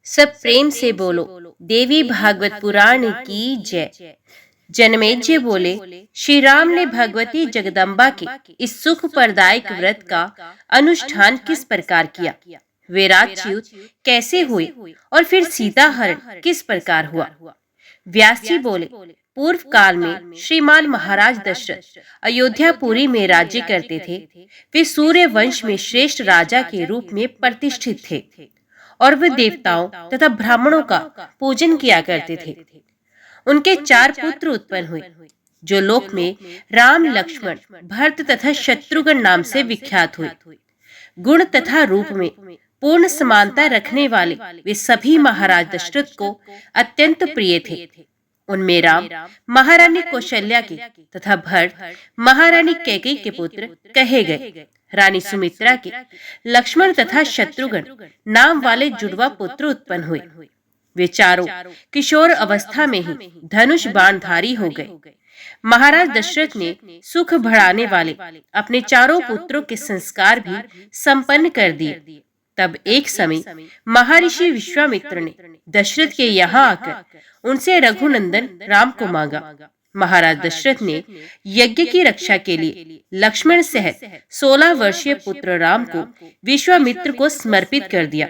सब प्रेम से बोलो, देवी भागवत पुराण की जय। जनमेजय बोले, श्री राम ने भगवती जगदम्बा के इस सुख प्रदायक व्रत का अनुष्ठान किस प्रकार किया, वे राजच्युत कैसे हुए और फिर सीता हरण किस प्रकार हुआ। व्यास जी बोले, पूर्व काल में श्रीमान महाराज दशरथ अयोध्यापुरी में राज्य करते थे। वे सूर्य वंश में श्रेष्ठ राजा के रूप में प्रतिष्ठित थे और वे देवताओं तथा ब्राह्मणों का पूजन किया करते थे। उनके 4 पुत्र उत्पन्न हुए, जो लोक में राम, लक्ष्मण, भरत तथा शत्रुघ्न नाम से विख्यात हुए। गुण तथा रूप में पूर्ण समानता रखने वाले वे सभी महाराज दशरथ को अत्यंत प्रिय थे। उनमें राम महारानी कौशल्या के तथा भरत महारानी कैकेयी के पुत्र कहे गए। रानी सुमित्रा के लक्ष्मण तथा शत्रुघ्न नाम वाले जुड़वा पुत्र उत्पन्न हुए। वे चारों किशोर अवस्था में ही धनुष बाणधारी हो गए। महाराज दशरथ ने सुख बढ़ाने वाले अपने चारों पुत्रों के संस्कार भी संपन्न कर दिए। तब एक समय महर्षि विश्वामित्र ने दशरथ के यहाँ आकर उनसे रघुनंदन राम को मांगा। महाराज दशरथ ने यज्ञ की रक्षा के लिए लक्ष्मण सहित 16 वर्षीय पुत्र राम को विश्वामित्र को समर्पित कर दिया।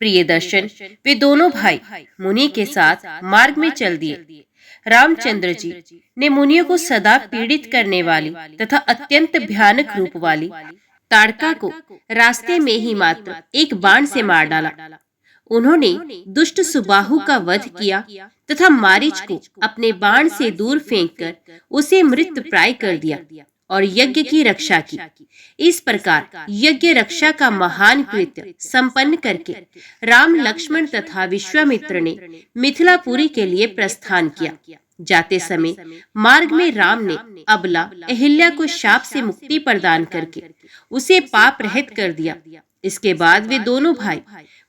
प्रिय दर्शन, वे दोनों भाई मुनि के साथ मार्ग में चल दिए। रामचंद्र जी ने मुनियों को सदा पीड़ित करने वाली तथा अत्यंत भयानक रूप वाली ताड़का को रास्ते में ही मात्र एक बाण से मार डाला। उन्होंने दुष्ट सुबाहु का वध किया तथा मारीच को अपने बाण से दूर फेंककर उसे मृत प्राय कर दिया और यज्ञ की रक्षा की। इस प्रकार यज्ञ रक्षा का महान कृत्य संपन्न करके राम, लक्ष्मण तथा विश्वामित्र ने मिथिलापुरी के लिए प्रस्थान किया। जाते समय मार्ग में राम ने अबला अहिल्या को शाप से मुक्ति प्रदान करके उसे पाप रहित कर दिया। इसके बाद वे दोनों भाई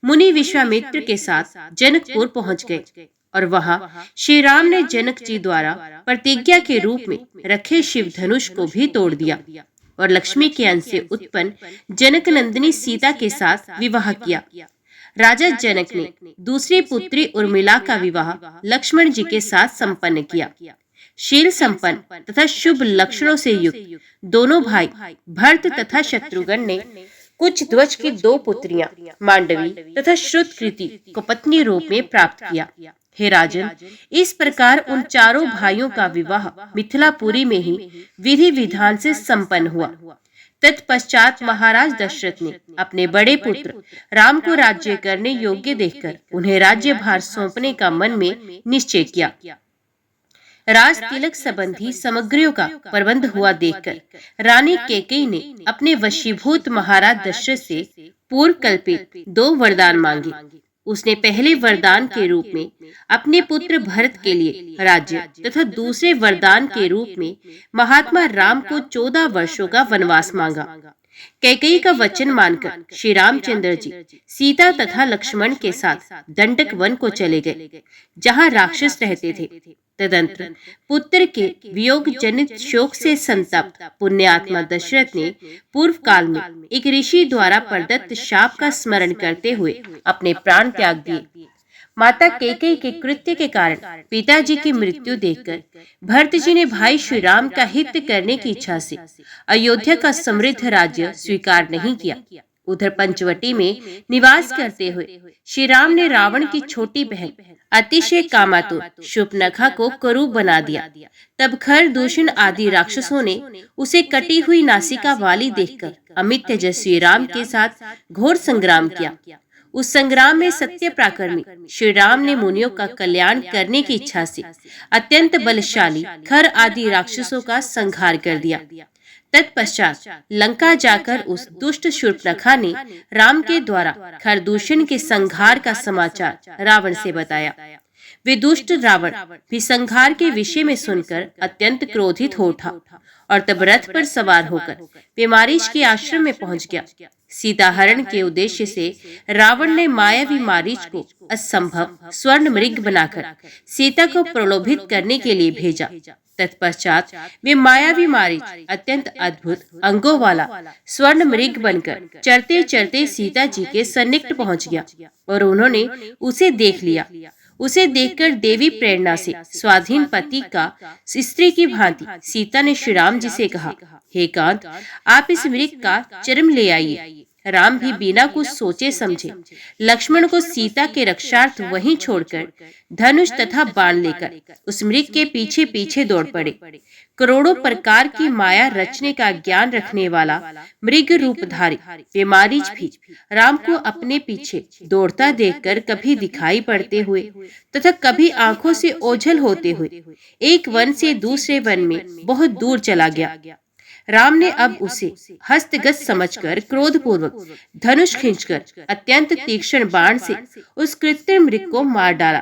मुनि विश्वामित्र के साथ जनकपुर पहुंच गए और वहां श्री राम ने जनक जी द्वारा प्रतिज्ञा के रूप में रखे शिव धनुष को भी तोड़ दिया और लक्ष्मी के अंश से उत्पन्न जनक नंदिनी सीता के साथ विवाह किया। राजा जनक ने दूसरी पुत्री उर्मिला का विवाह लक्ष्मण जी के साथ संपन्न किया। शील संपन्न तथा शुभ लक्षणों से युक्त दोनों भाई भरत तथा शत्रुघ्न ने कुछ ध्वज की 2 पुत्रियां मांडवी तथा श्रुतकृति को पत्नी रूप में प्राप्त किया। हे राजन, इस प्रकार उन चारों भाइयों का विवाह मिथिलापुरी में ही विधि विधान से संपन्न हुआ। तत्पश्चात महाराज दशरथ ने अपने बड़े पुत्र राम को राज्य करने योग्य देखकर उन्हें राज्य भार सौंपने का मन में निश्चय किया। राज तिलक संबंधी सामग्रियों का प्रबंध हुआ देखकर रानी कैकेयी ने अपने वशीभूत महाराज दशरथ से पूर्व कल्पित 2 वरदान मांगे। उसने पहले वरदान के रूप में अपने पुत्र भरत के लिए राज्य तथा दूसरे वरदान के रूप में महात्मा राम को 14 वर्षों का वनवास मांगा। कैकेयी का वचन मानकर श्री रामचंद्र जी सीता तथा लक्ष्मण के साथ दंडक वन को चले गए, जहां राक्षस रहते थे। तदंतर पुत्र के वियोग जनित शोक से संतप्त पुण्यात्मा दशरथ ने पूर्व काल में एक ऋषि द्वारा प्रदत्त शाप का स्मरण करते हुए अपने प्राण त्याग दिए। माता कैकेयी के कृत्य के कारण पिताजी की मृत्यु देखकर भरत जी ने भाई श्री राम का हित करने की इच्छा से अयोध्या का समृद्ध राज्य स्वीकार नहीं किया। उधर पंचवटी में निवास करते हुए श्री राम ने रावण की छोटी बहन अतिशय कामातुर शूर्पणखा को कुरूप बना दिया। तब खर, दूषण आदि राक्षसों ने उसे कटी हुई नासिका वाली देखकर अमित तेजस्वी राम के साथ घोर संग्राम किया। उस संग्राम में सत्य पराक्रमी श्री राम ने मुनियों का कल्याण करने की इच्छा से अत्यंत बलशाली खर आदि राक्षसों का संहार कर दिया। तत्पश्चात लंका जाकर उस दुष्ट शूर्पणखा ने राम के द्वारा खरदूषण के संहार का समाचार रावण से बताया। वे दुष्ट रावण भी संहार के विषय में सुनकर अत्यंत क्रोधित हो उठा और तब रथ पर सवार होकर वे मारीच के आश्रम में पहुंच गया। सीता हरण के उद्देश्य से रावण ने मायावी मारीच को असंभव स्वर्ण मृग बनाकर सीता को प्रलोभित करने के लिए भेजा। तत्पश्चात वे मायावी मारीच अत्यंत अद्भुत अंगों वाला स्वर्ण मृग बनकर चलते चलते सीता जी के सन्निकट पहुंच गया और उन्होंने उसे देख लिया। उसे देखकर देवी प्रेरणा से स्वाधीन पति का स्त्री की भांति सीता ने श्री राम जी से कहा, हे कांत, आप इस मृग का चर्म ले आइए। राम भी बिना कुछ सोचे समझे लक्ष्मण को सीता के रक्षार्थ वहीं छोड़कर धनुष तथा बाण लेकर उस मृग के पीछे पीछे दौड़ पड़े। करोड़ों प्रकार की माया रचने का ज्ञान रखने वाला मृग रूपधारी वे मारीच भी राम को अपने पीछे दौड़ता देखकर कभी दिखाई पड़ते हुए तथा कभी आंखों से ओझल होते हुए एक वन से दूसरे वन में बहुत दूर चला गया। राम ने अब उसे हस्तगत समझकर क्रोधपूर्वक धनुष खींचकर अत्यंत तीक्ष्ण बाण से उस कृत्रिम मृग को मार डाला।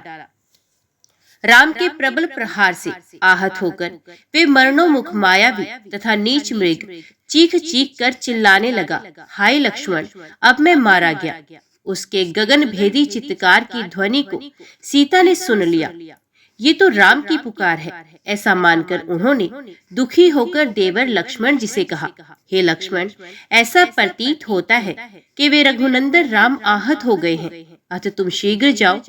राम के प्रबल प्रहार से आहत होकर वे मरणोन्मुख मायावी तथा नीच मृग चीख चीख कर चिल्लाने लगा, हाय लक्ष्मण, अब मैं मारा गया। उसके गगन भेदी चित्कार की ध्वनि को सीता ने सुन लिया। ये तो राम की पुकार है, ऐसा मानकर उन्होंने दुखी होकर देवर लक्ष्मण जी से कहा, हे लक्ष्मण, ऐसा प्रतीत होता है कि वे रघुनंदन राम आहत हो गए हैं, अतः तुम शीघ्र जाओ।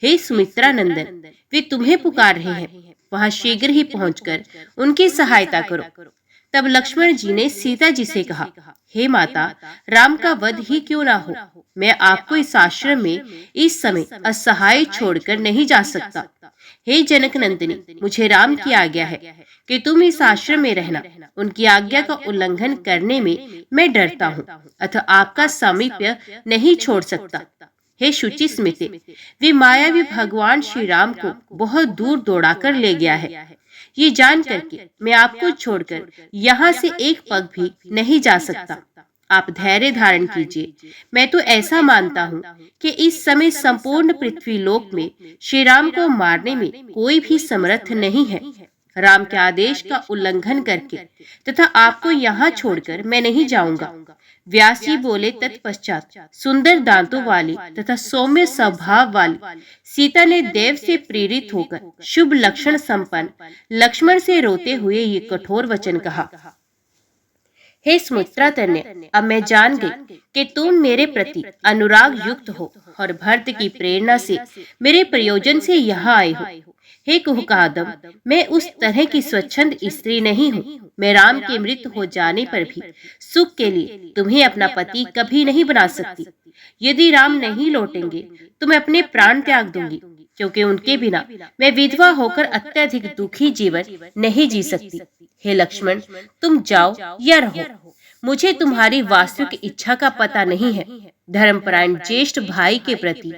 हे सुमित्रा नंदन, वे तुम्हें पुकार रहे हैं, वहां शीघ्र ही पहुंचकर उनकी सहायता करो। तब लक्ष्मण जी ने सीता जी से कहा, हे माता, राम का वध ही क्यों ना हो, मैं आपको इस आश्रम में इस समय असहाय छोड़कर नहीं जा सकता। हे जनक नंदिनी, मुझे राम की आज्ञा है कि तुम इस आश्रम में रहना। उनकी आज्ञा का उल्लंघन करने में मैं डरता हूँ, अतः आपका सामीप्य नहीं छोड़ सकता। हे शुचि स्मृति, वे मायावी भगवान श्री राम को बहुत दूर दौड़ाकर ले गया है। ये जान करके मैं आपको छोड़कर यहाँ से एक पग भी नहीं जा सकता। आप धैर्य धारण कीजिए। मैं तो ऐसा मानता हूँ कि इस समय संपूर्ण पृथ्वी लोक में श्री राम को मारने में कोई भी समर्थ नहीं है। राम के आदेश का उल्लंघन करके तथा आपको यहाँ छोड़कर मैं नहीं जाऊंगा। व्यास जी बोले, तत्पश्चात सुंदर दांतों वाली तथा सौम्य स्वभाव वाली सीता ने देव से प्रेरित होकर शुभ लक्षण संपन्न लक्ष्मण से रोते हुए ये कठोर वचन कहा, हे सुमित्रा तनय, अब मैं जान गई कि तुम मेरे प्रति अनुराग युक्त हो और भरत की प्रेरणा से मेरे प्रयोजन से यहाँ आए हो। हे कुहकादम, मैं उस तरह की स्वच्छंद स्त्री नहीं हूँ। मैं राम के मृत हो जाने पर भी सुख के लिए तुम्हें अपना पति कभी नहीं बना सकती। यदि राम नहीं लौटेंगे तो मैं अपने प्राण त्याग दूंगी, क्योंकि उनके बिना मैं विधवा होकर अत्यधिक दुखी जीवन नहीं जी सकती। हे लक्ष्मण, तुम जाओ या रहो, मुझे तुम्हारी वास्तविक इच्छा का पता नहीं है। धर्मपरायण ज्येष्ठ भाई के प्रति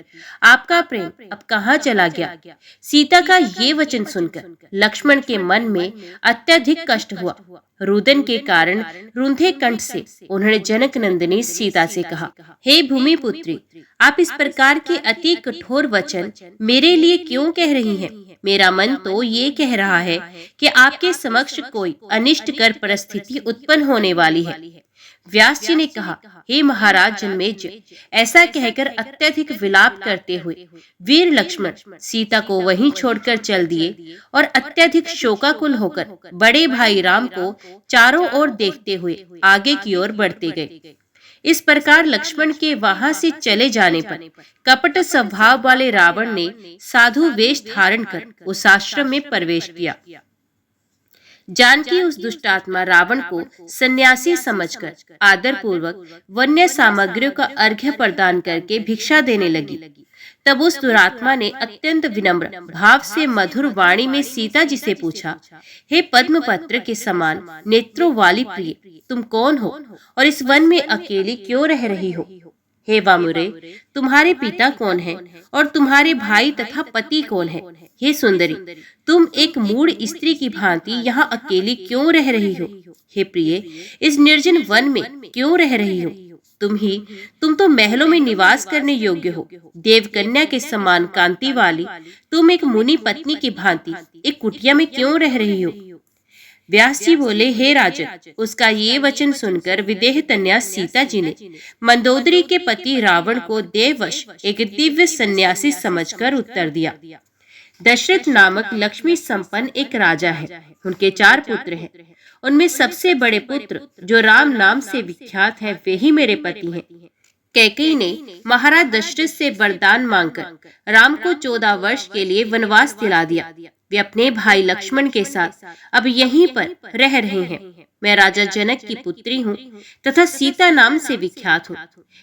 आपका प्रेम अब कहाँ चला गया? सीता का ये वचन सुनकर लक्ष्मण के मन में अत्यधिक कष्ट हुआ। रुदन के कारण रुंधे कंठ से उन्होंने जनक नंदिनी सीता से कहा, हे भूमि पुत्री, आप इस प्रकार के अति कठोर वचन मेरे लिए क्यों कह रही हैं? मेरा मन तो ये कह रहा है कि आपके समक्ष कोई अनिष्टकर परिस्थिति उत्पन्न होने वाली है। व्यास जी ने कहा, हे महाराज जन्मेजय, ऐसा कहकर अत्यधिक विलाप करते हुए वीर लक्ष्मण सीता को वहीं छोड़कर चल दिए और अत्यधिक शोकाकुल होकर बड़े भाई राम को चारों ओर देखते हुए आगे की ओर बढ़ते गए। इस प्रकार लक्ष्मण के वहां से चले जाने पर कपट स्वभाव वाले रावण ने साधु वेश धारण कर उस आश्रम में प्रवेश किया। जानकी उस दुष्टात्मा रावण को सन्यासी समझकर आदर पूर्वक वन्य सामग्रियों का अर्घ्य प्रदान करके भिक्षा देने लगी। तब उस दुरात्मा ने अत्यंत विनम्र भाव से मधुर वाणी में सीता जी से पूछा, हे पद्मपत्र के समान नेत्रों वाली प्रिय, तुम कौन हो और इस वन में अकेली क्यों रह रही हो? हे वामुरे, तुम्हारे पिता कौन हैं और तुम्हारे भाई तथा पति कौन है? हे सुंदरी, तुम एक मूढ़ स्त्री की भांति यहाँ अकेली क्यों रह रही हो? हे प्रिय, इस निर्जन वन में क्यों रह रही हो? तुम तो महलों में निवास करने योग्य हो। देवकन्या के समान कांति वाली तुम एक मुनि पत्नी की भांति एक कुटिया में क्यों रह रही हो? व्यास जी बोले, हे राजन, उसका ये वचन सुनकर विदेह तन्या सीता जी ने मंदोदरी के पति रावण को देववश एक दिव्य सन्यासी समझकर उत्तर दिया। दशरथ नामक लक्ष्मी संपन्न एक राजा है। उनके 4 पुत्र हैं। उनमें सबसे बड़े पुत्र जो राम नाम से विख्यात है वे ही मेरे पति हैं। कैकेयी ने महाराज दशरथ से वरदान मांगकर राम को 14 वर्ष के लिए वनवास दिला दिया। वे अपने भाई लक्ष्मण के साथ अब यहीं पर रह रहे हैं। मैं राजा जनक की पुत्री हूँ तथा सीता नाम से विख्यात हूँ।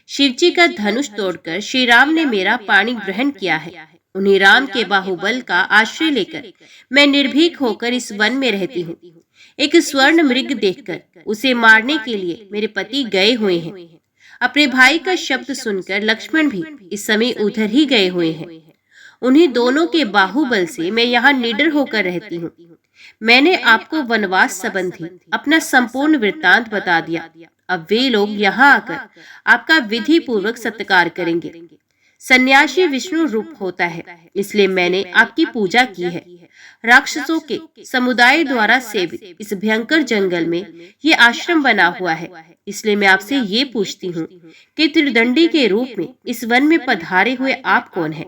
शिवजी का धनुष तोड़कर श्री राम ने मेरा पाणी ग्रहण किया है। उन्हीं राम के बाहुबल का आश्रय लेकर मैं निर्भीक होकर इस वन में रहती हूँ। एक स्वर्ण मृग देखकर उसे मारने के लिए मेरे पति गए हुए हैं। अपने भाई का शब्द सुनकर लक्ष्मण भी इस समय उधर ही गए हुए हैं। उन्हीं दोनों के बाहुबल से मैं यहाँ निडर होकर रहती हूँ। मैंने आपको वनवास संबंधी अपना संपूर्ण वृत्तांत बता दिया। अब वे लोग यहाँ आकर आपका विधि पूर्वक सत्कार करेंगे। सन्यासी विष्णु रूप होता है, इसलिए मैंने आपकी पूजा की है। राक्षसों के समुदाय द्वारा सेवित इस भयंकर जंगल में ये आश्रम बना हुआ है। इसलिए मैं आपसे ये पूछती हूँ कि त्रिदंडी के रूप में इस वन में पधारे हुए आप कौन हैं?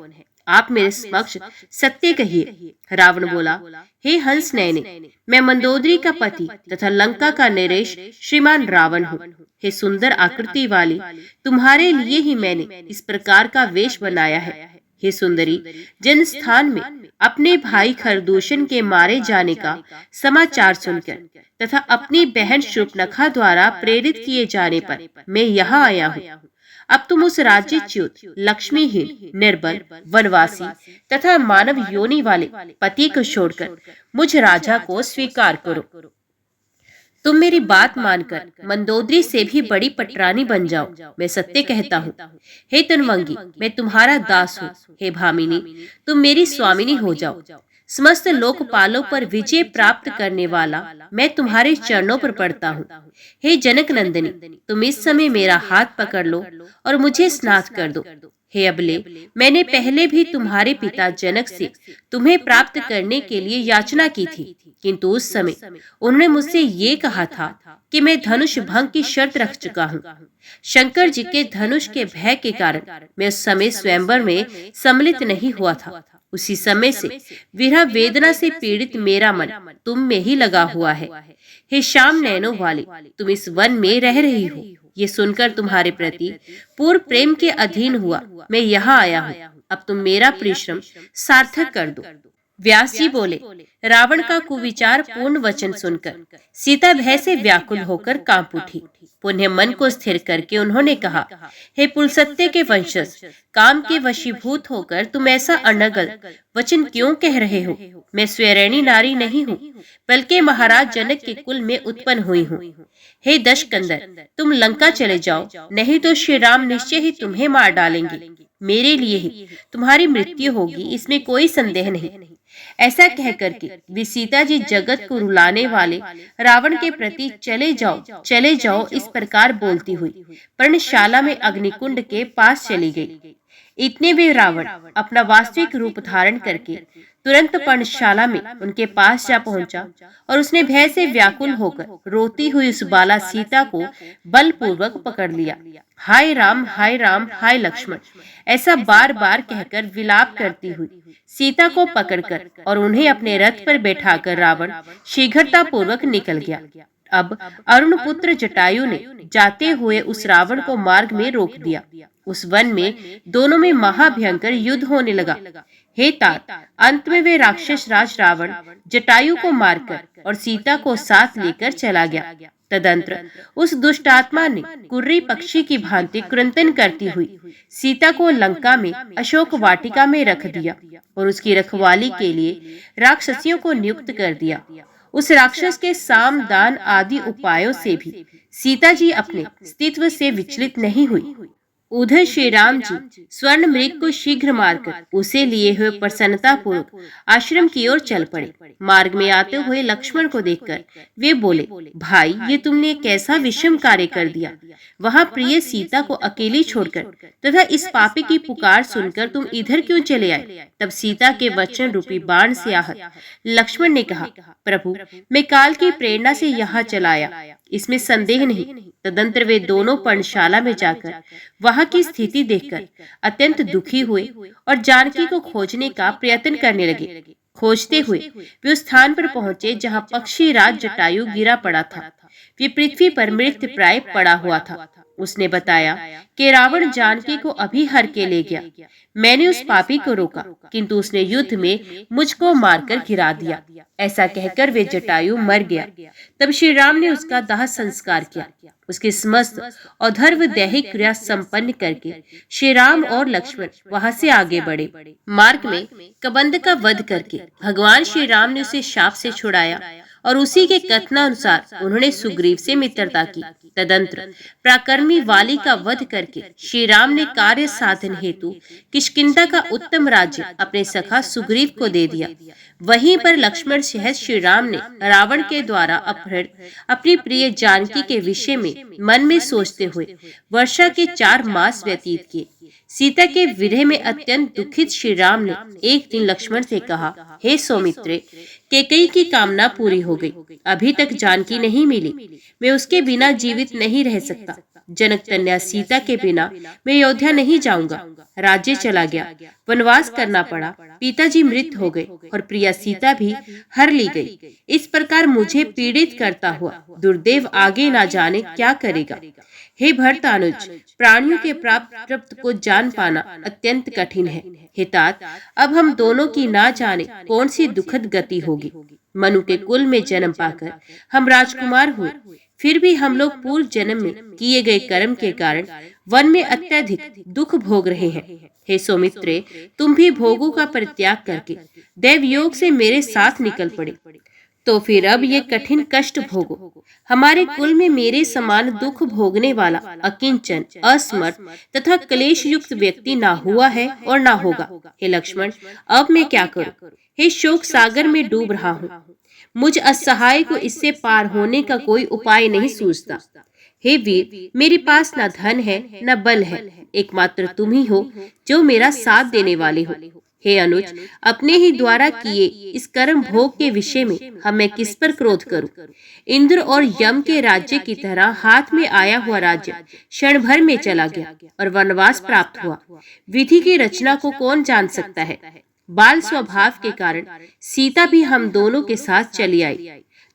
आप मेरे समक्ष सत्य कहिए। रावण बोला, हे हंस नयने, मैं मंदोदरी का पति तथा लंका का नरेश श्रीमान रावण हूँ। हे सुंदर आकृति वाली, तुम्हारे लिए ही मैंने इस प्रकार का वेश बनाया है। हे सुंदरी, जिन स्थान में अपने भाई खरदूषण के मारे जाने का समाचार सुनकर तथा अपनी बहन शूर्पणखा द्वारा प्रेरित किए जाने पर मैं यहाँ आया हूँ, अब तुम उस राज्यच्युत, लक्ष्मीहीन, निर्बल, वनवासी तथा मानव योनि वाले पति को छोड़कर मुझ राजा को स्वीकार करो। तुम मेरी बात मानकर मंदोदरी से भी बड़ी पटरानी बन जाओ। मैं सत्य कहता हूँ। हे तनवंगी, मैं तुम्हारा दास हूँ। हे भामिनी, तुम मेरी स्वामिनी हो जाओ। समस्त लोकपालों पर विजय प्राप्त करने वाला मैं तुम्हारे चरणों पर पड़ता हूँ। हे जनक नंदिनी, तुम इस समय मेरा हाथ पकड़ लो और मुझे स्नात कर दो। हे अबले, मैंने पहले भी तुम्हारे पिता जनक से तुम्हें प्राप्त करने के लिए याचना की थी, किंतु उस समय उन्होंने मुझसे ये कहा था कि मैं धनुष भंग की शर्त रख चुका हूँ। शंकर जी के धनुष के भय के कारण मैं उस समय स्वयंवर में सम्मिलित नहीं हुआ था। उसी समय से विरह वेदना से पीड़ित मेरा मन तुम में ही लगा हुआ है। हे श्याम नयनों वाले, तुम इस वन में रह रही हो। ये सुनकर तुम्हारे प्रति पूर्ण प्रेम के अधीन हुआ मैं यहाँ आया हूँ। अब तुम मेरा परिश्रम सार्थक कर दो। व्यास जी बोले, रावण का कुविचार पूर्ण वचन सुनकर सीता भय से व्याकुल होकर कांप उठी। पुनः मन को स्थिर करके उन्होंने कहा, हे पुलसत्य के वंशज, काम के वशीभूत होकर तुम ऐसा अनर्गल वचन क्यों कह रहे हो? मैं स्वैरिणी नारी नहीं हूँ, बल्कि महाराज जनक के कुल में उत्पन्न हुई हूँ। हे दशकंदर, तुम लंका चले जाओ, नहीं तो श्री राम निश्चय ही तुम्हें मार डालेंगे। मेरे लिए ही तुम्हारी मृत्यु होगी, इसमें कोई संदेह नहीं। ऐसा कह करके वे सीता जी जगत को रुलाने वाले रावण के प्रति चले जाओ इस प्रकार बोलती हुई पर्णशाला में अग्निकुंड के पास चली गई। इतने वे रावण अपना वास्तविक रूप धारण करके तुरंत पर्णशाला में उनके पास जा पहुंचा और उसने भय से व्याकुल होकर रोती हुई उस बाला सीता को बलपूर्वक पकड़ लिया। हाय राम, हाय राम, हाय लक्ष्मण, ऐसा बार बार कहकर विलाप करती हुई सीता को पकड़कर और उन्हें अपने रथ पर बैठाकर रावण शीघ्रता पूर्वक निकल गया। अब अरुण पुत्र जटायु ने जाते हुए उस रावण को मार्ग में रोक दिया। उस वन में दोनों में महाभयंकर युद्ध होने लगा। हे तात, अंत में वे राक्षस राज रावण जटायु को मारकर और सीता को साथ लेकर चला गया। तदंतर उस दुष्टात्मा ने कुर्री पक्षी की भांति क्रंदन करती हुई सीता को लंका में अशोक वाटिका में रख दिया और उसकी रखवाली के लिए राक्षसियों को नियुक्त कर दिया। उस राक्षस के साम दान आदि उपायों से भी सीता जी अपने अस्तित्व से विचलित नहीं हुई। उधर श्री राम जी स्वर्ण मृग को शीघ्र मारकर उसे लिए हुए प्रसन्नता पूर्वक आश्रम की ओर चल पड़े। मार्ग में आते हुए लक्ष्मण को देखकर वे बोले, भाई, ये तुमने कैसा विषम कार्य कर दिया। वहाँ प्रिय सीता को अकेली छोड़कर तथा इस पापी की पुकार सुनकर तुम इधर क्यों चले आए? तब सीता के वचन रूपी बाण से आहत लक्ष्मण ने कहा, प्रभु, मैं काल की प्रेरणा से यहाँ चला आया। इसमें संदेह नहीं। तदंतर वे दोनों पर्णशाला में जाकर वहां की स्थिति देखकर अत्यंत दुखी हुए और जानकी को खोजने का प्रयत्न करने लगे। खोजते हुए वे उस स्थान पर पहुंचे जहां पक्षी राज जटायु गिरा पड़ा था। वे पृथ्वी पर मृत प्राय पड़ा हुआ था। उसने बताया कि रावण जानकी को अभी हर के ले गया। मैंने उस पापी को रोका, किंतु उसने युद्ध में मुझको मारकर गिरा दिया। ऐसा कहकर वे जटायु मर गया। तब श्री राम ने उसका दाह संस्कार किया। उसकी समस्त और धर्म दैहिक क्रिया संपन्न करके श्री राम और लक्ष्मण वहां से आगे बढ़े। मार्ग में कबंध का वध करके भगवान श्री राम ने उसे शाप से छुड़ाया और उसी के कथनानुसार उन्होंने सुग्रीव से मित्रता की। तदंतर प्राकर्मी वाली का वध करके श्री राम ने कार्य साधन हेतु किष्किंधा का उत्तम राज्य अपने सखा सुग्रीव को दे दिया। वहीं पर लक्ष्मण सहित श्री राम ने रावण के द्वारा अपहृत अपनी प्रिय जानकी के विषय में मन में सोचते हुए वर्षा के 4 मास व्यतीत किए। सीता के विरह में अत्यंत दुखित श्री राम ने एक दिन लक्ष्मण से कहा, हे सौमित्रे, कैकेयी की कामना पूरी हो गई, अभी तक जानकी नहीं मिली। मैं उसके बिना जीवित नहीं रह सकता। जनक कन्या सीता के बिना मैं अयोध्या नहीं जाऊंगा। राज्य चला गया, वनवास करना पड़ा, पिताजी मृत हो गए और प्रिया सीता भी हर ली गई। इस प्रकार मुझे पीड़ित करता हुआ दुर्दैव आगे ना जाने क्या करेगा। हे भरतानुज, प्राणियों के प्राप्त को जान पाना अत्यंत कठिन है। हे तात, अब हम दोनों की ना जाने कौन सी दुखद गति होगी। मनु के कुल में जन्म पाकर हम राजकुमार हुए, फिर भी हम लोग पूर्व जन्म में किए गए कर्म के कारण वन में अत्यधिक दुख भोग रहे हैं। हे सौमित्रे, तुम भी भोगों का परित्याग करके दैव योग से मेरे साथ निकल पड़े, तो फिर अब ये कठिन कष्ट भोगो। हमारे कुल में मेरे समान दुख भोगने वाला अकिंचन, असमर्थ तथा क्लेश युक्त व्यक्ति ना हुआ है और ना होगा। हे लक्ष्मण, अब मैं क्या करूं? हे शोक सागर में डूब रहा हूं। मुझ असहाय को इससे पार होने का कोई उपाय नहीं सूझता। हे वीर, मेरे पास न धन है न बल है, एकमात्र तुम ही हो जो मेरा साथ देने वाले हो। हे अनुज, अपने ही द्वारा किए इस कर्म भोग के विषय में हम मैं किस पर क्रोध करूं? इंद्र और यम के राज्य की तरह हाथ में आया हुआ राज्य क्षण भर में चला गया और वनवास प्राप्त हुआ। विधि की रचना को कौन जान सकता है? बाल स्वभाव के कारण सीता भी हम दोनों के साथ चली आई।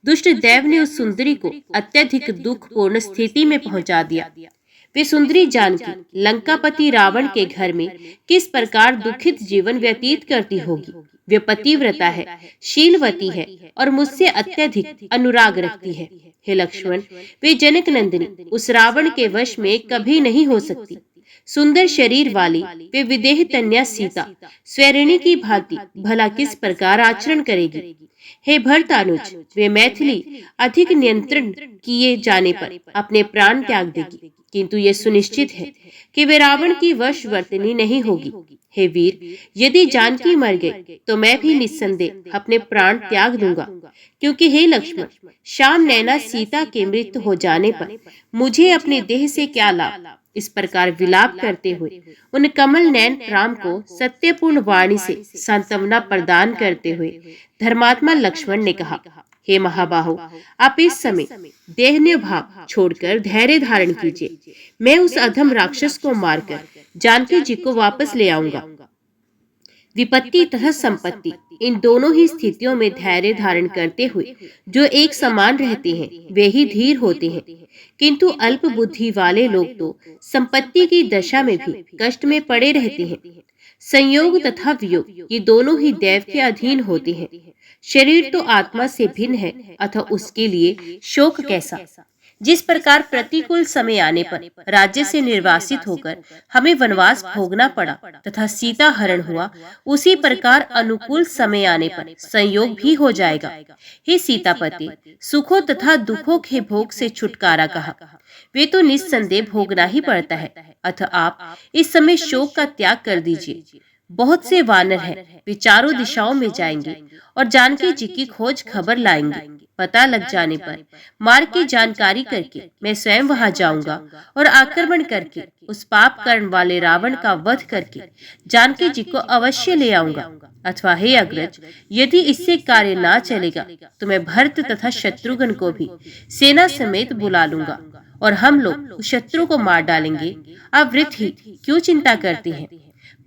दुष्ट देव ने उस सुंदरी को अत्यधिक दुखपूर्ण स्थिति में पहुंचा दिया। वे सुंदरी जानकी लंकापति रावण के घर में किस प्रकार दुखित जीवन व्यतीत करती होगी। वे पतिव्रता है, शीलवती है और मुझसे अत्यधिक अनुराग रखती है। हे लक्ष्मण, वे जनक नंदिनी उस रावण के वश में कभी नहीं हो सकती। सुंदर शरीर वाली वे विदेह कन्या सीता स्वैरिणी की भांति भला किस प्रकार आचरण करेगी? हे भरतानुज, वे मैथिली अधिक नियंत्रण किए जाने पर अपने प्राण त्याग देगी, किंतु ये सुनिश्चित है कि वे रावण की वशवर्तिनी नहीं होगी। हे वीर, यदि जानकी मर गई तो मैं भी निस्संदेह अपने प्राण त्याग दूंगा, क्योंकि हे लक्ष्मण, श्याम नैना सीता के मृत्यु हो जाने पर मुझे अपने देह से क्या लाभ। इस प्रकार विलाप करते हुए उन कमल नयन राम को सत्यपूर्ण वाणी से सांत्वना प्रदान करते हुए धर्मात्मा लक्ष्मण ने कहा, हे महाबाहो, आप इस समय देहन्य भाव छोड़कर धैर्य धारण कीजिए। मैं उस अधम राक्षस को मारकर जानकी जी को वापस ले आऊंगा। विपत्ति तथा संपत्ति, इन दोनों ही स्थितियों में धैर्य धारण करते हुए जो एक समान रहते हैं वे ही धीर होते हैं, किंतु अल्प बुद्धि वाले लोग तो संपत्ति की दशा में भी कष्ट में पड़े रहते हैं। संयोग तथा वियोग ये दोनों ही दैव के अधीन होते हैं। शरीर तो आत्मा से भिन्न है, अतः उसके लिए शोक कैसा। जिस प्रकार प्रतिकूल समय आने पर राज्य से निर्वासित होकर हमें वनवास भोगना पड़ा तथा सीता हरण हुआ, उसी प्रकार अनुकूल समय आने पर संयोग भी हो जाएगा। हे सीतापति, सुखों तथा दुखों के भोग से छुटकारा कहा, वे तो निस्संदेह भोगना ही पड़ता है। अतः आप इस समय शोक का त्याग कर दीजिए। बहुत से वानर हैं, वे चारों दिशाओं में जाएंगे और जानकी जी की खोज खबर लाएंगे। पता लग जाने पर मार्ग की जानकारी करके मैं स्वयं वहां जाऊंगा और आक्रमण करके उस पाप करने वाले रावण का वध करके जानकी जी को अवश्य ले आऊंगा। अथवा हे अग्रज, यदि इससे कार्य ना चलेगा तो मैं भरत तथा शत्रुघ्न को भी सेना समेत बुला लूंगा और हम लोग उस शत्रु को मार डालेंगे। आप वृथ ही क्यों चिंता करते हैं?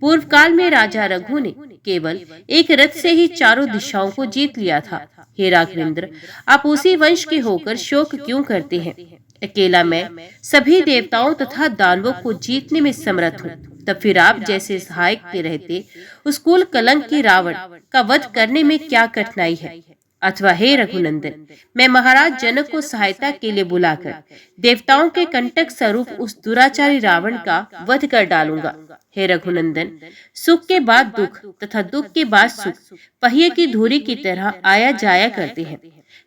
पूर्व काल में राजा रघु ने केवल एक रथ से ही चारों दिशाओं को जीत लिया था। हे राघवेंद्र, आप उसी वंश के होकर शोक क्यों करते हैं? अकेला मैं सभी देवताओं तथा दानवों को जीतने में समर्थ हूँ। तब फिर आप जैसे सहायक के रहते उस कुल कलंक की रावण का वध करने में क्या कठिनाई है? अथवा हे रघुनंदन, मैं महाराज जनक को सहायता के लिए बुलाकर देवताओं के कंटक स्वरूप उस दुराचारी रावण का वध कर डालूंगा। हे रघुनंदन, सुख के बाद दुख तथा दुख के बाद सुख पहिए की धुरी की तरह आया जाया करते हैं,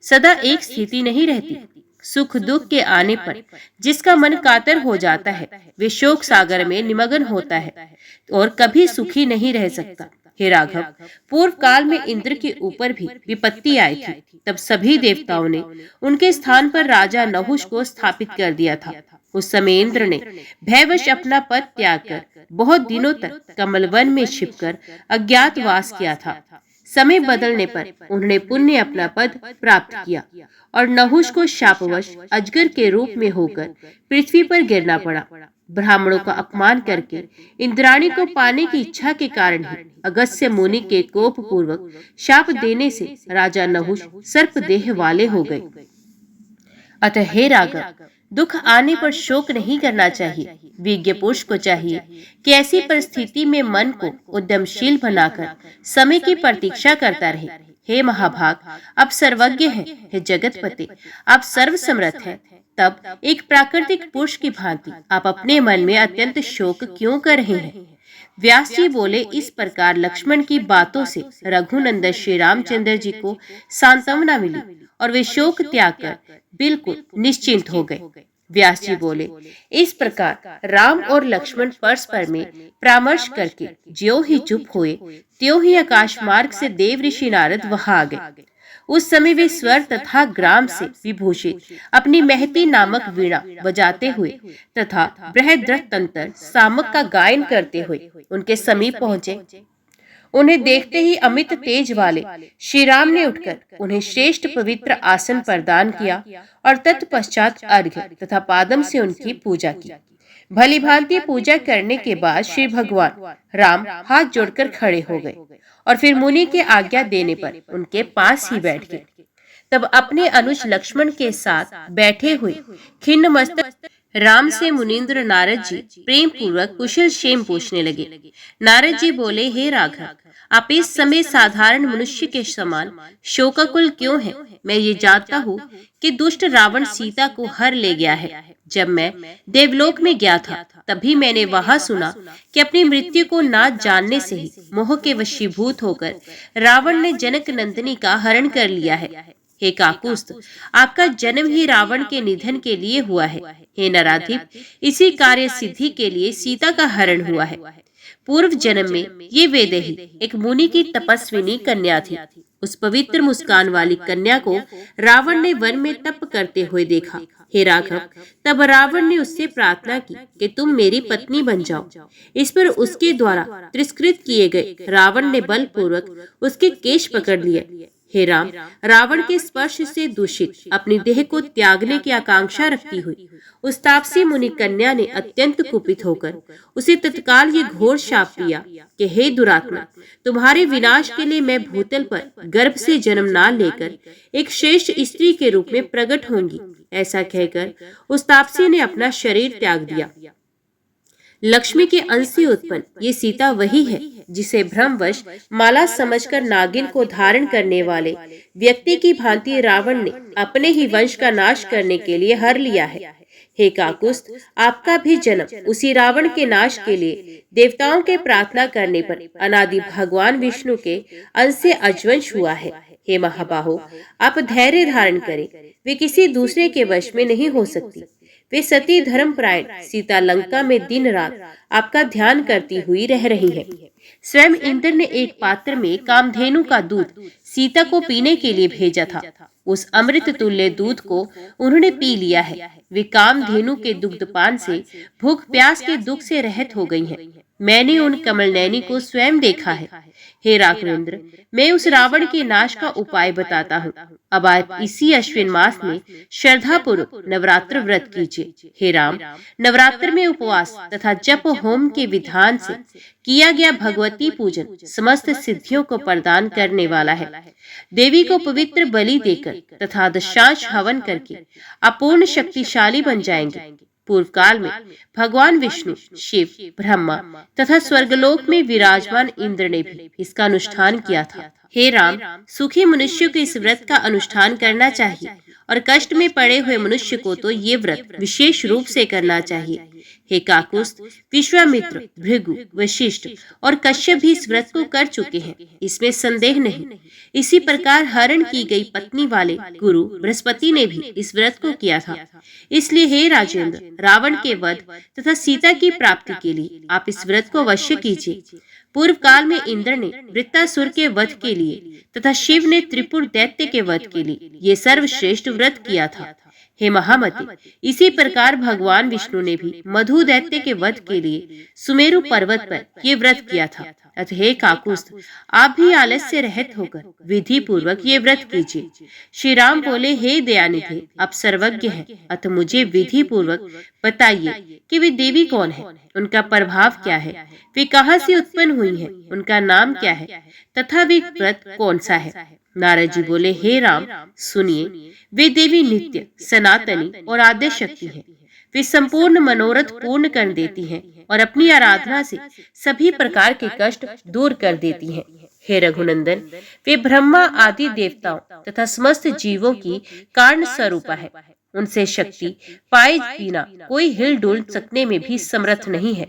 सदा एक स्थिति नहीं रहती। सुख दुख के आने पर जिसका मन कातर हो जाता है वे शोक सागर में निमग्न होता है और कभी सुखी नहीं रह सकता। हे राघव, पूर्व काल में इंद्र के ऊपर भी विपत्ति आई थी, तब सभी देवताओं ने उनके स्थान पर राजा नहुष को स्थापित कर दिया था। उस समय इंद्र ने भयवश अपना पद त्याग कर बहुत दिनों तक कमलवन में छिपकर अज्ञातवास किया था। समय बदलने पर उन्होंने पुण्य अपना पद प्राप्त किया और नहुष को शापवश अजगर के रूप में होकर पृथ्वी पर गिरना पड़ा। ब्राह्मणों का अपमान करके इंद्राणी को पाने की इच्छा के कारण ही अगस्त्य मुनि के कोप पूर्वक शाप देने से राजा नहुष सर्प देह वाले हो गए। अतः हे राघव, दुख आने पर शोक नहीं करना चाहिए। विज्ञ पुरुष को चाहिए कि ऐसी परिस्थिति में मन को उद्यमशील बनाकर समय की प्रतीक्षा करता रहे। हे महाभाग, आप सर्वज्ञ हैं। हे जगतपते, आप सर्व समर्थ हैं। तब एक प्राकृतिक पुरुष की भांति आप अपने मन में अत्यंत शोक क्यों कर रहे हैं? व्यास जी बोले, इस प्रकार लक्ष्मण की बातों से रघुनंदन श्री रामचंद्र जी को सांत्वना मिली और वे शोक त्याग कर बिल्कुल निश्चिंत हो गए। व्यास जी बोले, इस प्रकार राम और लक्ष्मण परस्पर में परामर्श करके ज्यों ही चुप हुए त्यों ही आकाश मार्ग से देव ऋषि नारद वहां आ गए। उस समय वे स्वर तथा ग्राम से विभूषित अपनी महती नामक वीणा बजाते हुए तथा बृहद्रथ तंत्र सामक का गायन करते हुए उनके समीप पहुंचे। उन्हें देखते ही अमित तेज वाले श्री राम ने उठकर उन्हें श्रेष्ठ पवित्र आसन प्रदान किया और तत्पश्चात अर्घ्य तथा पादम से उनकी पूजा की। भली भांति पूजा करने के बाद श्री भगवान राम हाथ जोड़कर खड़े हो गए और फिर मुनि के आज्ञा देने पर उनके पास ही बैठ गए। तब अपने अनुज लक्ष्मण के साथ बैठे हुए खिन्न मस्तक राम से मुनीन्द्र नारद जी प्रेम पूर्वक कुशल क्षेम पूछने लगे। नारद जी बोले, हे राघव, आप इस समय साधारण मनुष्य के समान शोकाकुल क्यों हैं? मैं ये जानता हूँ कि दुष्ट रावण सीता को हर ले गया है। जब मैं देवलोक में गया था तभी मैंने वहां सुना कि अपनी मृत्यु को ना जानने से ही मोह के वशीभूत होकर रावण ने जनक नंदिनी का हरण कर लिया है। हे काकुस्थ, आपका जन्म ही रावण के निधन के लिए हुआ है। हे नराधिप, इसी कार्य सिद्धि के लिए सीता का हरण हुआ है। पूर्व जन्म में ये वेदेही एक मुनि की तपस्विनी कन्या थी। उस पवित्र मुस्कान वाली कन्या को रावण ने वन में तप करते हुए देखा। हे राघव, तब रावण ने उससे प्रार्थना की कि तुम मेरी पत्नी बन जाओ। इस पर उसके द्वारा तिरस्कृत किए गए रावण ने बलपूर्वक उसके केश पकड़ लिए। हे राम, रावण के स्पर्श से दूषित अपनी देह को त्यागने की आकांक्षा रखती हुई उस तापसी मुनि कन्या ने अत्यंत कुपित होकर उसे तत्काल ये घोर शाप दिया कि हे दुरात्मा, तुम्हारे विनाश के लिए मैं भूतल पर गर्भ से जन्म ना लेकर एक श्रेष्ठ स्त्री के रूप में प्रकट होंगी। ऐसा कहकर उस तापसी ने अपना शरीर त्याग दिया। लक्ष्मी के अंश से उत्पन्न ये सीता वही है जिसे भ्रमवश माला समझकर नागिन को धारण करने वाले व्यक्ति की भांति रावण ने अपने ही वंश का नाश करने के लिए हर लिया है। हे काकुस्थ, आपका भी जन्म उसी रावण के नाश के लिए देवताओं के प्रार्थना करने पर अनादि भगवान विष्णु के अंश से अजवंश हुआ है। हे महाबाहो, आप धैर्य धारण करें, वे किसी दूसरे के वश में नहीं हो सकती। वे सती धर्मपरायण सीता लंका में दिन रात आपका ध्यान करती हुई रह रही हैं। स्वयं इंद्र ने एक पात्र में कामधेनु का दूध सीता को पीने के लिए भेजा था। उस अमृत तुल्य दूध को उन्होंने पी लिया है। वे कामधेनु के दुग्धपान से भूख प्यास के दुख से रहित हो गई हैं। मैंने उन कमल नैनी को स्वयं देखा है। हे राघवेंद्र, मैं उस रावण के नाश का उपाय बताता हूँ। अब आप इसी अश्विन मास में श्रद्धा पूर्वक नवरात्र व्रत कीजिए। हे राम, नवरात्र में उपवास तथा जप होम के विधान से किया गया भगवती पूजन समस्त सिद्धियों को प्रदान करने वाला है। देवी को पवित्र बलि देकर तथा दशांश हवन करके अपूर्ण शक्तिशाली बन जाएंगे। पूर्व काल में भगवान विष्णु, शिव, ब्रह्मा तथा स्वर्गलोक में विराजमान इंद्र ने भी इसका अनुष्ठान किया था। हे राम, सुखी मनुष्य को इस व्रत का अनुष्ठान करना चाहिए और कष्ट में पड़े हुए मनुष्य को तो ये व्रत विशेष रूप से करना चाहिए। हे काकुस्थ, विश्वामित्र, भृगु, वशिष्ठ और कश्यप भी इस व्रत को कर चुके हैं, इसमें संदेह नहीं। इसी प्रकार हरण की गई पत्नी वाले गुरु बृहस्पति ने भी इस व्रत को किया था। इसलिए हे राजेंद्र, रावण के वध तथा सीता की प्राप्ति के लिए आप इस व्रत को अवश्य कीजिए। पूर्व काल में इंद्र ने वृत्तासुर के वध के लिए तथा शिव ने त्रिपुर दैत्य के वध के लिए ये सर्वश्रेष्ठ व्रत किया था। हे महामती, इसी प्रकार भगवान विष्णु ने भी मधु दैत्य के वध के लिए सुमेरु पर्वत पर ये व्रत किया था। अतः हे काकुस्थ, आप भी आलस्य रहित होकर विधि पूर्वक ये व्रत कीजिए। श्री राम बोले, हे दयानिधे, आप सर्वज्ञ हैं, अतः मुझे विधि पूर्वक बताइए कि वे देवी कौन है, उनका प्रभाव क्या है, वे कहाँ से उत्पन्न हुई हैं, उनका नाम क्या है तथा वे व्रत कौन सा है। नारद जी बोले, हे राम, सुनिए, वे देवी नित्य, सनातनी और आद्य शक्ति है। वे संपूर्ण मनोरथ पूर्ण कर देती हैं और अपनी आराधना से सभी प्रकार के कष्ट दूर कर देती हैं। हे रघुनंदन, वे ब्रह्मा आदि देवताओं तथा समस्त जीवों की कारण स्वरूपा है। उनसे शक्ति पाए बिना कोई हिल डुल सकने में भी समर्थ नहीं है।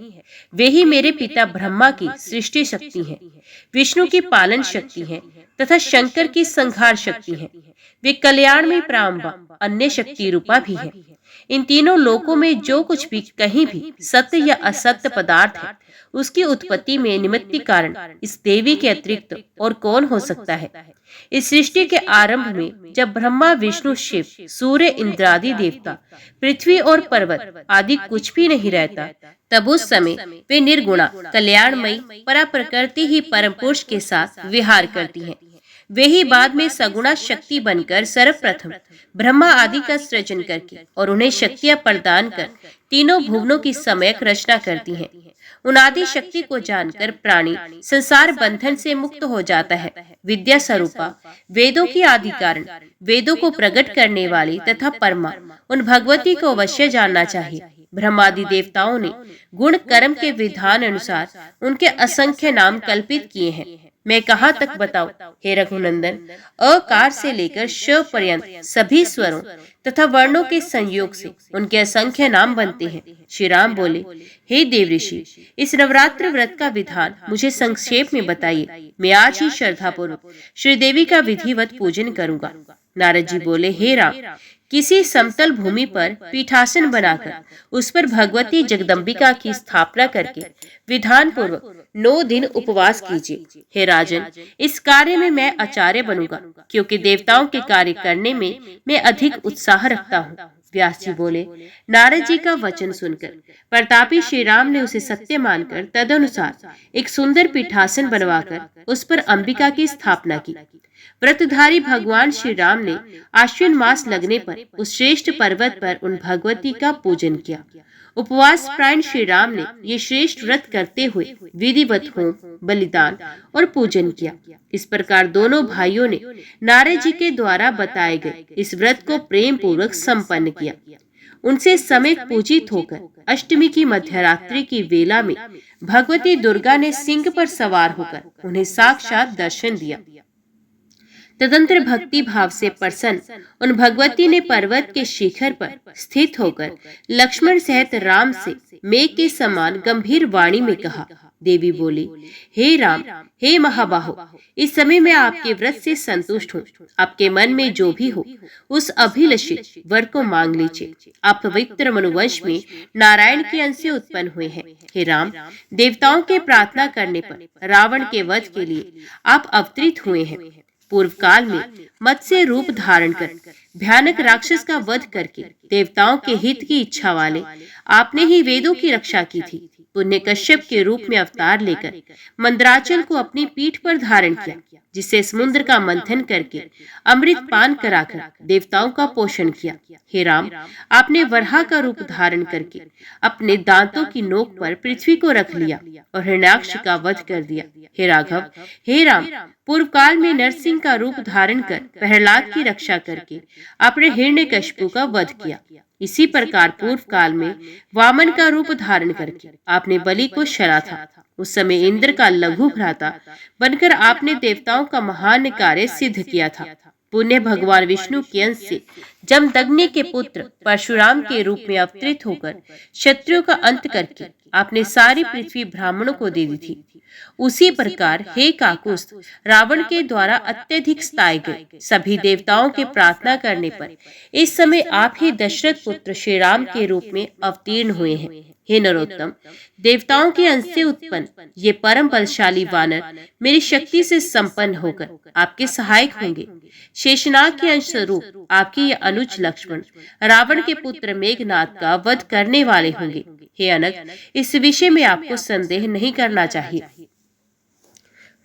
वे ही मेरे पिता ब्रह्मा की सृष्टि शक्ति हैं, विष्णु की पालन शक्ति है तथा शंकर की संहार शक्ति है। वे कल्याण में प्रारंभ अन्य शक्ति रूपा भी है। इन तीनों लोकों में जो कुछ भी कहीं भी सत्य या असत्य पदार्थ है, उसकी उत्पत्ति में निमित्त कारण इस देवी के अतिरिक्त और कौन हो सकता है। इस सृष्टि के आरंभ में जब ब्रह्मा, विष्णु, शिव, सूर्य, इंद्रादि देवता, पृथ्वी और पर्वत आदि कुछ भी नहीं रहता, तब उस समय वे निर्गुणा कल्याणमयी परा प्रकृति ही परम पुरुष के साथ विहार करती हैं। वे ही बाद में सगुणा शक्ति बनकर सर्वप्रथम ब्रह्मा आदि का सृजन करके और उन्हें शक्तियां प्रदान कर तीनों भुवनों की सम्यक रचना करती हैं। उन आदि शक्ति को जानकर प्राणी संसार बंधन से मुक्त हो जाता है। विद्या स्वरूपा, वेदों की आदि कारण, वेदों को प्रकट करने वाली तथा परमा उन भगवती को अवश्य जानना चाहिए। ब्रह्मादि देवताओं ने गुण कर्म के विधान अनुसार उनके असंख्य नाम कल्पित किए हैं। मैं कहाँ तक बताऊं हे रघुनंदन, अकार से लेकर श पर्यंत सभी स्वरों तथा वर्णों के संयोग से उनके असंख्य नाम बनते हैं। श्री राम बोले, हे देव ऋषि, इस नवरात्र व्रत का विधान मुझे संक्षेप में बताइए। मैं आज ही श्रद्धा पूर्वक श्री देवी का विधिवत पूजन करूंगा। नारद जी बोले, हे राम, किसी समतल भूमि पर पीठासन बनाकर उस पर भगवती जगदम्बिका की स्थापना करके विधान पूर्वक 9 दिन उपवास कीजिए। हे राजन, इस कार्य में मैं आचार्य बनूंगा, क्योंकि देवताओं के कार्य करने में मैं अधिक उत्साह रखता हूँ। व्यास जी बोले, नारद जी का वचन सुनकर प्रतापी श्री राम ने उसे सत्य मानकर तदनुसार एक सुंदर पीठासन बनवाकर उस पर अंबिका की स्थापना की। व्रतधारी भगवान श्री राम ने आश्विन मास लगने पर उस श्रेष्ठ पर्वत पर उन भगवती का पूजन किया। उपवास प्रायण श्री राम ने ये श्रेष्ठ व्रत करते हुए विधिवत होम, बलिदान और पूजन किया। इस प्रकार दोनों भाइयों ने नारद जी के द्वारा बताए गए इस व्रत को प्रेम पूर्वक संपन्न किया। उनसे समेत पूजित होकर अष्टमी की मध्यरात्रि की वेला में भगवती दुर्गा ने सिंह पर सवार होकर उन्हें साक्षात दर्शन दिया तदंतर भक्ति भाव से प्रसन्न उन भगवती ने पर्वत के शिखर पर स्थित होकर लक्ष्मण सहित राम से मेघ के समान गंभीर वाणी में कहा। देवी बोली, हे राम, हे महाबाहो, इस समय मैं आपके व्रत से संतुष्ट हूँ। आपके मन में जो भी हो उस अभिलषित वर को मांग लीजिए। आप पवित्र मनुवंश में नारायण के अंश से उत्पन्न हुए हैं। हे राम, देवताओं के प्रार्थना करने पर रावण के वध के लिए आप अवतरित हुए हैं। पूर्व काल में मत्स्य रूप धारण कर भयानक राक्षस का वध करके देवताओं के हित की इच्छा वाले आपने ही वेदों की रक्षा की थी। पुण्य कश्यप के रूप में अवतार लेकर मंदराचल को अपनी पीठ पर धारण किया, जिससे समुद्र का मंथन करके अमृत पान कराकर देवताओं का पोषण किया। हे राम, आपने वराह का रूप धारण करके अपने दांतों की नोक पर पृथ्वी को रख लिया और हिरण्याक्ष का वध कर दिया। हे राघव, हे राम, पूर्व काल में नरसिंह का रूप धारण कर प्रहलाद की रक्षा करके आपने हिरण्यकशिपु का वध किया। इसी प्रकार पूर्व काल में वामन का रूप धारण करके आपने बलि को शरा था। उस समय इंद्र का लघु भ्राता बनकर आपने देवताओं का महान कार्य सिद्ध किया था। पुण्य भगवान विष्णु के अंश से जमदग्नि के पुत्र परशुराम के रूप में अवतरित होकर शत्रुओं का अंत करके आपने सारी पृथ्वी ब्राह्मणों को दे दी थी। उसी प्रकार हे काकुस्थ, रावण के द्वारा अत्यधिक सताए गए सभी देवताओं के प्रार्थना करने पर इस समय आप ही दशरथ पुत्र श्री राम के रूप में अवतीर्ण हुए हैं। हे नरोत्तम, देवताओं के अंश से उत्पन्न ये परम बलशाली वानर मेरी शक्ति से संपन्न होकर आपके सहायक होंगे। शेषनाग के अंश स्वरूप आपके ये अनुज लक्ष्मण रावण के पुत्र मेघनाद का वध करने वाले होंगे। हे अनग, इस विषय में आपको संदेह नहीं करना चाहिए।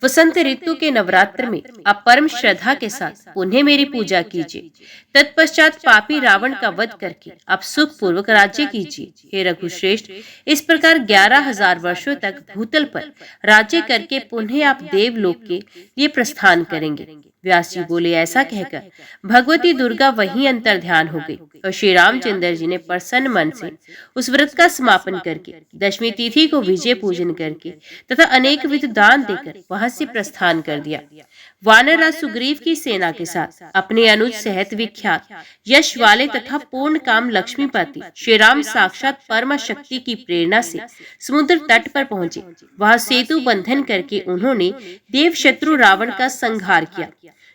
वसंत ऋतु के नवरात्र में आप परम श्रद्धा के साथ पुनः मेरी पूजा कीजिए। तत्पश्चात पापी रावण का वध करके आप सुख पूर्वक राज्य कीजिए। हे रघुश्रेष्ठ, इस प्रकार 11,000 वर्षों तक भूतल पर राज्य करके पुनः आप देवलोक के लिए प्रस्थान करेंगे। व्यास जी बोले, ऐसा कहकर भगवती दुर्गा वहीं अंतर ध्यान हो गई और श्री रामचंद्र जी ने प्रसन्न मन से उस व्रत का समापन करके दशमी तिथि को विजय पूजन करके तथा अनेक विध दान देकर वहां से प्रस्थान कर दिया। वानरराज सुग्रीव की सेना के साथ अपने अनुज सहित विख्यात यश वाले तथा पूर्ण काम लक्ष्मीपति श्री राम साक्षात परम शक्ति की प्रेरणा से समुद्र तट पर पहुंचे। वहां सेतु बंधन करके उन्होंने देव शत्रु रावण का संहार किया।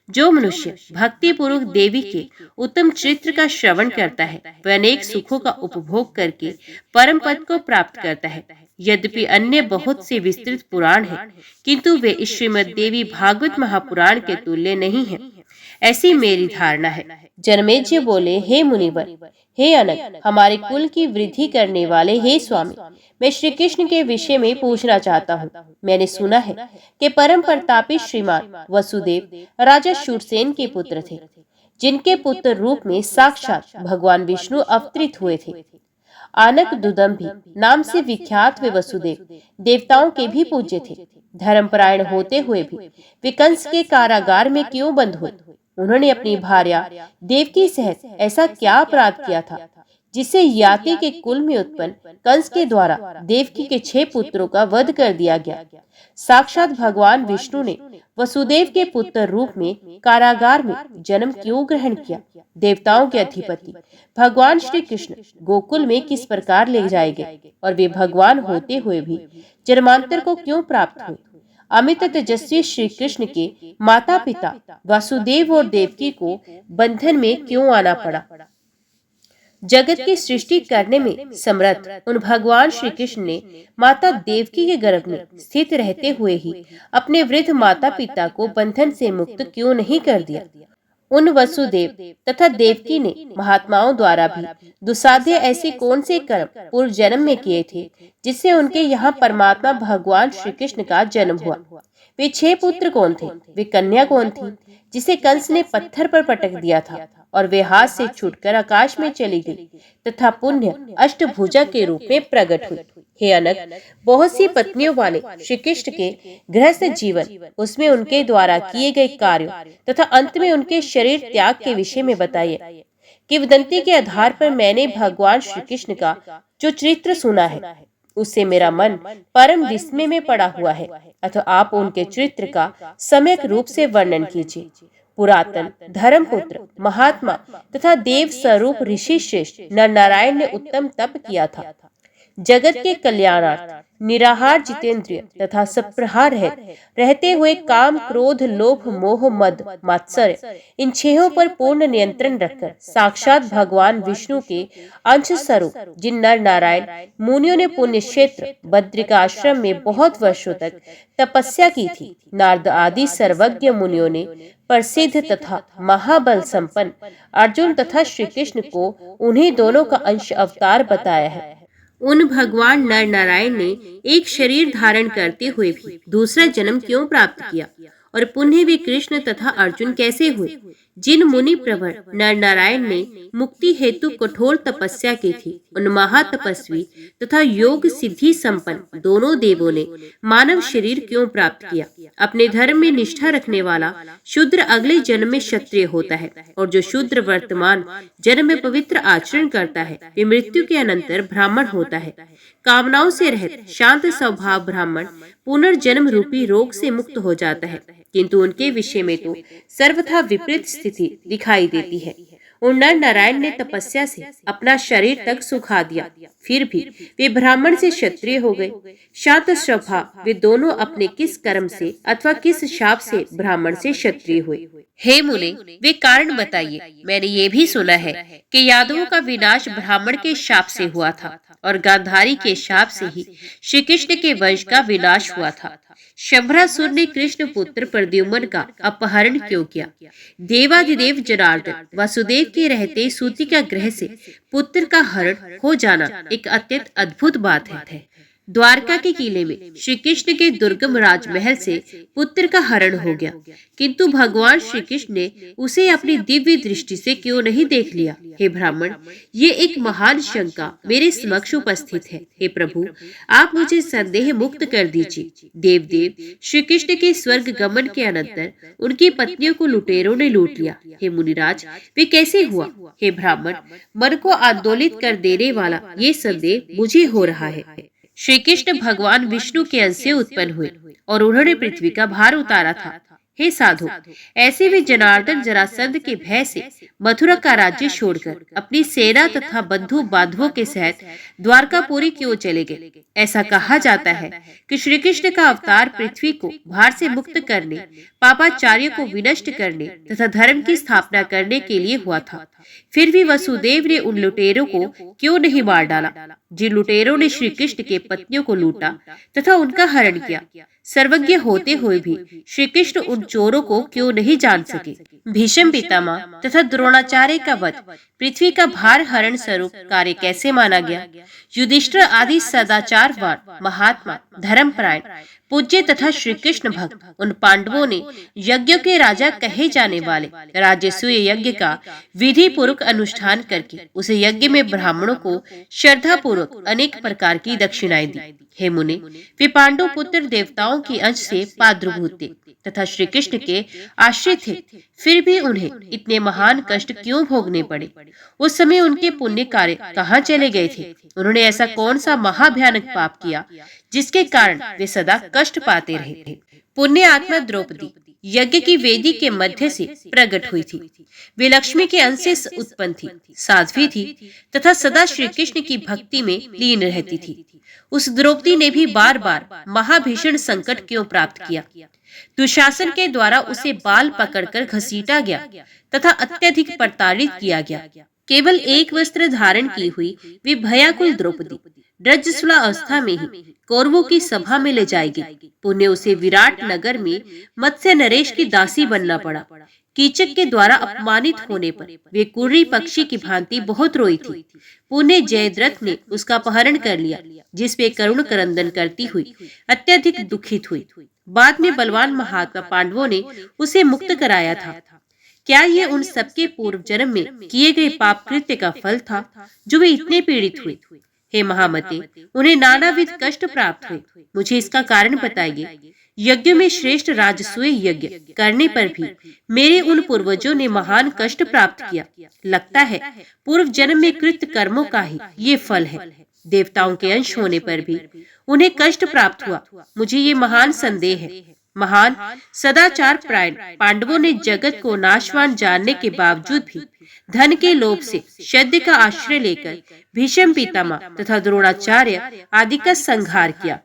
जो मनुष्य भक्ति पूर्वक देवी के उत्तम चरित्र का श्रवण करता है वह अनेक सुखों का उपभोग करके परम पद को प्राप्त करता है। यद्यपि अन्य बहुत से विस्तृत पुराण हैं, किंतु वे इस श्रीमद् देवी भागवत महापुराण के तुल्य नहीं हैं, ऐसी मेरी धारणा है। जनमेजय बोले, हे मुनिवर, हे अनग, हमारे कुल की वृद्धि करने वाले हे स्वामी, मैं श्री कृष्ण के विषय में पूछना चाहता हूँ। मैंने सुना है कि परम प्रतापी श्रीमान वसुदेव राजा शूरसेन के पुत्र थे, जिनके पुत्र रूप में साक्षात भगवान विष्णु अवतरित हुए थे। आनक दुदम्भी नाम से विख्यात वे वसुदेव देवताओं के भी पूज्य थे। धर्मपरायण होते हुए भी वे कंस के कारागार में क्यों बंद हुए? उन्होंने अपनी भार्या देवकी सहित ऐसा क्या अपराध किया था जिससे याति के कुल में उत्पन्न कंस के द्वारा देवकी के 6 पुत्रों का वध कर दिया गया? साक्षात भगवान विष्णु ने वसुदेव के पुत्र रूप में कारागार में जन्म क्यों ग्रहण किया? देवताओं के अधिपति भगवान श्री कृष्ण गोकुल में किस प्रकार ले जाए गए और वे भगवान होते हुए भी जन्मांतर को क्यों प्राप्त हुए? अमित तेजस्वी श्री कृष्ण के माता पिता वासुदेव और देवकी को बंधन में क्यों आना पड़ा? जगत की सृष्टि करने में समर्थ उन भगवान श्री कृष्ण ने माता देवकी के गर्भ में स्थित रहते हुए ही अपने वृद्ध माता पिता को बंधन से मुक्त क्यों नहीं कर दिया? उन वसुदेव तथा देवकी ने महात्माओं द्वारा भी दुसाध्य ऐसे कौन से कर्म पूर्व जन्म में किए थे जिससे उनके यहाँ परमात्मा भगवान श्री कृष्ण का जन्म हुआ? वे 6 पुत्र कौन थे? वे कन्या कौन थी जिसे कंस ने पत्थर पर पटक दिया था और वे हाथ से छूटकर आकाश में चली गई तथा पुण्य अष्टभुजा के रूप में प्रकट हुई? हे अनग, बहुत सी पत्नियों वाले श्री कृष्ण के गृहस्थ जीवन, उसमें उनके द्वारा किए गए कार्य तथा अंत में उनके शरीर त्याग के विषय में बताइए। किंवदंती के आधार पर मैंने भगवान श्री कृष्ण का जो चरित्र सुना है उससे मेरा मन परम विस्मय में पड़ा हुआ है, अतः आप उनके चरित्र का सम्यक रूप से वर्णन कीजिए। पुरातन धर्मपुत्र महात्मा तथा देव स्वरूप ऋषि श्रेष्ठ नर नारायण ने उत्तम तप किया था। जगत के कल्याणार्थ निराहार जितेंद्रिय तथा सप्रहार रहते हुए काम क्रोध लोभ मोह मद मात्सर्य इन छहों पर पूर्ण नियंत्रण रखकर साक्षात भगवान विष्णु के अंश स्वरूप जिन नर नारायण मुनियों ने पुण्य क्षेत्र बद्रिका आश्रम में बहुत वर्षों तक तपस्या की थी, नारद आदि सर्वज्ञ मुनियों ने प्रसिद्ध तथा महाबल संपन्न अर्जुन तथा श्री कृष्ण को उन्हीं दोनों का अंश अवतार बताया है। उन भगवान नर नारायण ने एक शरीर धारण करते हुए भी दूसरा जन्म क्यों प्राप्त किया और पुण्य वे कृष्ण तथा अर्जुन कैसे हुए? जिन मुनि प्रवर नर नारायण ने मुक्ति हेतु कठोर तपस्या की थी, उन महातपस्वी तथा योग सिद्धि संपन्न दोनों देवों ने मानव शरीर क्यों प्राप्त किया? अपने धर्म में निष्ठा रखने वाला शूद्र अगले जन्म में क्षत्रिय होता है और जो शूद्र वर्तमान जन्म में पवित्र आचरण करता है वे मृत्यु के अनंतर ब्राह्मण होता है। कामनाओं से रहित शांत स्वभाव ब्राह्मण पुनर्जन्म रूपी रोग से मुक्त हो जाता है, किंतु उनके विषय में तो सर्वथा विपरीत स्थिति दिखाई देती है। उन नर नारायण ने तपस्या से अपना शरीर तक सुखा दिया, फिर भी वे ब्राह्मण से क्षत्रिय हो गए। शांत स्वभाव वे दोनों अपने किस कर्म से अथवा किस शाप से ब्राह्मण से क्षत्रिय हुए? हे मुने, वे कारण बताइए। मैंने ये भी सुना है कि यादवों का विनाश ब्राह्मण के शाप से हुआ था और गांधारी के शाप से ही श्री कृष्ण के वंश का विनाश हुआ था। शंभरासुर ने कृष्ण पुत्र प्रद्युम्न का अपहरण क्यों किया? देवादिदेव जनार्दन वसुदेव के रहते सूति का ग्रह से पुत्र का हरण हो जाना एक अत्यंत अद्भुत बात है। द्वारका के किले में श्री कृष्ण के दुर्गम राजमहल से पुत्र का हरण हो गया, किंतु भगवान श्री कृष्ण ने उसे अपनी दिव्य दृष्टि से क्यों नहीं देख लिया? हे ब्राह्मण, ये एक महान शंका मेरे समक्ष उपस्थित है। हे प्रभु, आप मुझे संदेह मुक्त कर दीजिए। देव श्री कृष्ण के स्वर्ग गमन के अनंतर उनकी पत्नियों को लुटेरों ने लूट लिया। हे मुनिराज, वे कैसे हुआ? हे ब्राह्मण, मन को आंदोलित कर देने वाला ये संदेह मुझे हो रहा है। श्री कृष्ण भगवान विष्णु के अंश से उत्पन्न हुए और उन्होंने पृथ्वी का भार उतारा था। हे साधु, ऐसे वे जनार्दन जरासंध के भय से मथुरा का राज्य छोड़कर अपनी सेना तथा बंधु बांधवों के सहित द्वारकापुरी क्यों चले गए? ऐसा कहा जाता है कि श्री कृष्ण का अवतार पृथ्वी को भार से मुक्त करने, पापाचार्य को विनष्ट करने तथा धर्म की स्थापना करने के लिए हुआ था। फिर भी वसुदेव ने उन लुटेरों को क्यों नहीं मार डाला जिन लुटेरों ने श्री कृष्ण के पत्नियों को लूटा तथा उनका हरण किया? सर्वज्ञ होते हुए भी श्री कृष्ण उन चोरों को क्यों नहीं जान सके? भीष्म पितामह तथा द्रोणाचार्य का वध पृथ्वी का भार हरण स्वरूप कार्य कैसे माना गया? युधिष्ठिर आदि सदाचारवान महात्मा धर्मपरायण पूज्य तथा श्री कृष्ण भक्त उन पांडवों ने यज्ञ के राजा कहे जाने वाले राजसूय यज्ञ का विधि पूर्वक अनुष्ठान करके उसे यज्ञ में ब्राह्मणों को श्रद्धा पूर्वक अनेक प्रकार की दक्षिणाएं दी। हे मुने, वे पांडु पुत्र देवताओं के अंश से प्रादुर्भूत थे तथा श्री कृष्ण के आश्रित थे, फिर भी उन्हें इतने महान कष्ट क्यों भोगने पड़े? उस समय उनके पुण्य कार्य कहाँ चले गए थे? उन्होंने ऐसा कौन सा महाभयानक पाप किया जिसके कारण वे सदा कष्ट पाते रहे थे? पुण्य आत्मा द्रौपदी यज्ञ की वेदी के मध्य से प्रकट हुई थी। वे लक्ष्मी के अंश से उत्पन्न थी, साध्वी थी तथा सदा श्री कृष्ण की भक्ति में लीन रहती थी। उस द्रौपदी ने भी बार बार महाभीषण संकट क्यों प्राप्त किया? दुशासन के द्वारा उसे बाल पकड़कर घसीटा गया तथा अत्यधिक प्रताड़ित किया गया। केवल एक वस्त्र धारण की हुई वे भयाकुल द्रौपदी रजस्वला अवस्था में ही कौरवों की सभा में ले जाई गई। पुण्य उसे विराट नगर में मत्स्य नरेश की दासी बनना पड़ा। कीचक के द्वारा अपमानित होने पर वे कुर्री पक्षी की भांति बहुत रोई थी। पुण्य जयद्रथ ने उसका अपहरण कर लिया, जिस पे करुण क्रंदन करती हुई अत्यधिक दुखित हुई। बाद में बलवान महात्मा पांडवों ने उसे मुक्त कराया था। क्या ये उन सबके पूर्व जन्म में किए गए पाप कृत्य का फल था जो वे इतने पीड़ित हुए? हे महामते, उन्हें नानाविध कष्ट प्राप्त हुए। मुझे इसका कारण बताइए। यज्ञ में श्रेष्ठ राजसूय यज्ञ करने पर भी मेरे उन पूर्वजों ने महान कष्ट प्राप्त किया। लगता है पूर्व जन्म में कृत कर्मों का ही ये फल है। देवताओं के अंश होने पर भी उन्हें कष्ट प्राप्त हुआ। मुझे ये महान संदेह है। महान सदाचार प्रायण पांडवों ने जगत को नाशवान जानने के बावजूद भी धन के लोभ से शल्य का आश्रय लेकर भीष्म पितामह तथा द्रोणाचार्य आदि का संहार किया।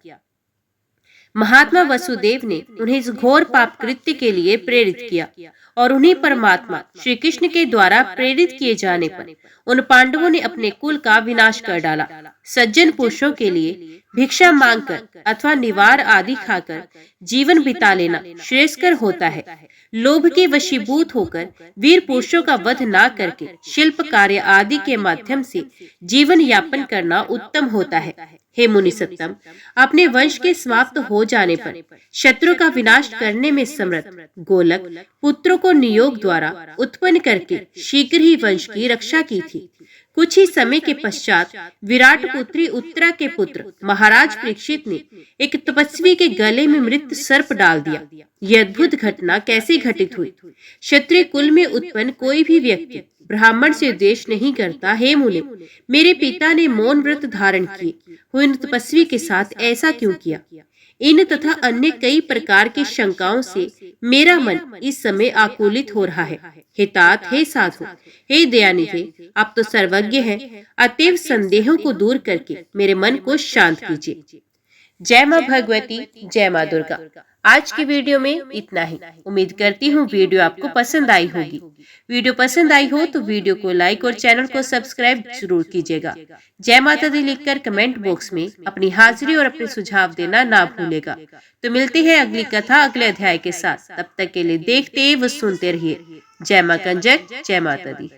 महात्मा वसुदेव ने उन्हें इस घोर पाप कृत्य के लिए प्रेरित किया और उन्हीं परमात्मा श्री कृष्ण के द्वारा प्रेरित किए जाने पर उन पांडवों ने अपने कुल का विनाश कर डाला। सज्जन पुरुषों के लिए भिक्षा मांगकर अथवा निवार आदि खाकर जीवन बिता लेना श्रेयस्कर होता है। लोभ के वशीभूत होकर वीर पुरुषों का वध ना करके शिल्प कार्य आदि के माध्यम से जीवन यापन करना उत्तम होता है। हे मुनि सत्तम, अपने वंश के समाप्त हो जाने पर शत्रु का विनाश करने में समर्थ गोलक पुत्रों को नियोग द्वारा उत्पन्न करके शीघ्र ही वंश की रक्षा की थी। कुछ ही समय के पश्चात विराट पुत्री उत्तरा के पुत्र महाराज परीक्षित ने एक तपस्वी के गले में मृत सर्प डाल दिया। यह अद्भुत घटना कैसे घटित हुई? क्षत्रिय कुल में उत्पन्न कोई भी व्यक्ति ब्राह्मण से द्वेष नहीं करता। हे मुने, मेरे पिता ने मौन व्रत धारण किए हुए तपस्वी के साथ ऐसा क्यों किया? इन तथा अन्य कई प्रकार की शंकाओं से मेरा मन इस समय आकुलित हो रहा है। हे तात, हे साधु, हे दयानिधे, आप तो सर्वज्ञ हैं, अतएव संदेहों को दूर करके मेरे मन को शांत कीजिए। जय माँ भगवती, जय माँ दुर्गा। आज की वीडियो में इतना ही। उम्मीद करती हूँ वीडियो आपको पसंद आई होगी। वीडियो पसंद आई हो तो वीडियो को लाइक और चैनल को सब्सक्राइब जरूर कीजिएगा। जय माता दी लिखकर कमेंट बॉक्स में अपनी हाजिरी और अपने सुझाव देना ना भूलेगा। तो मिलते हैं अगली कथा अगले अध्याय के साथ। तब तक के लिए देखते व सुनते रहिए। जय माँ कंजक, जय माता दी।